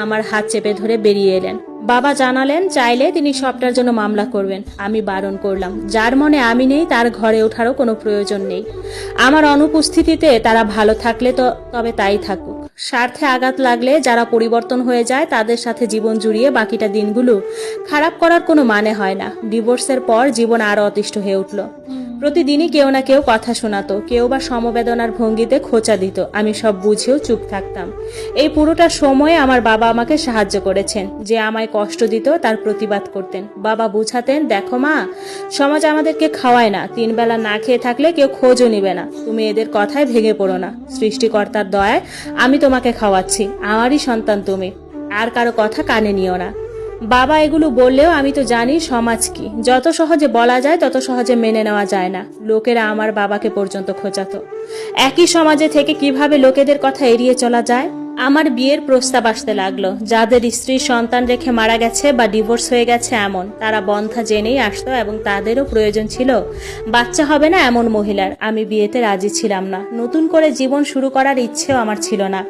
আমার হাত চেপে ধরে বেরিয়ে এলেন। বাবা জানালেন চাইলে তিনি সবটার জন্য মামলা করবেন। আমি বারণ করলাম, যার মনে আমি নেই তার ঘরে ওঠারও কোনো প্রয়োজন নেই। আমার অনুপস্থিতিতে তারা ভালো থাকলে তবে তাই থাকুক। স্বার্থে আঘাত লাগলে যারা পরিবর্তন হয়ে যায় তাদের সাথে জীবন জুড়িয়ে বাকিটা দিনগুলো খারাপ করার কোনো মানে হয় না। ডিভোর্সের পর জীবন আরো অতিষ্ঠ হয়ে উঠল। প্রতিদিনই কেউ না কেউ কথা শোনাতো, কেউ বা সমবেদনার ভঙ্গিতে খোঁচা দিত। আমি সব বুঝেও চুপ থাকতাম। এই পুরোটা সময়ে আমার বাবা আমাকে সাহায্য করেছেন। যে আমায় কষ্ট দিত তার প্রতিবাদ করতেন। বাবা বুঝাতেন, দেখো মা, সমাজ আমাদেরকে খাওয়ায় না, 3 বেলা না খেয়ে থাকলে কেউ খোঁজও নিবে না। তুমি এদের কথায় ভেঙে পড়ো না। সৃষ্টিকর্তার দয়ায় আমি তোমাকে খাওয়াচ্ছি, আমারই সন্তান তুমি, আর কারো কথা কানে নিও না। বাবা এগুলো বললেও আমি তো জানি সমাজ কি। যত সহজে বলা যায় তত সহজে মেনে নেওয়া যায় না। লোকেরা আমার বাবাকে পর্যন্ত খোঁচাতো। একই সমাজে থেকে কিভাবে লোকেদের কথা এড়িয়ে চলা যায়। আমার বিয়ের প্রস্তাব আসতে লাগলো। যাদের স্ত্রী সন্তান রেখে মারা গেছে বা ডিভোর্স হয়ে গেছে এমন, তারা বন্ধ্যা জেনেই আসতো এবং তাদেরও প্রয়োজন ছিল বাচ্চা হবে না এমন মহিলার। আমি বিয়েতে রাজি ছিলাম না। নতুন করে জীবন শুরু করার ইচ্ছেও আমার ছিল না।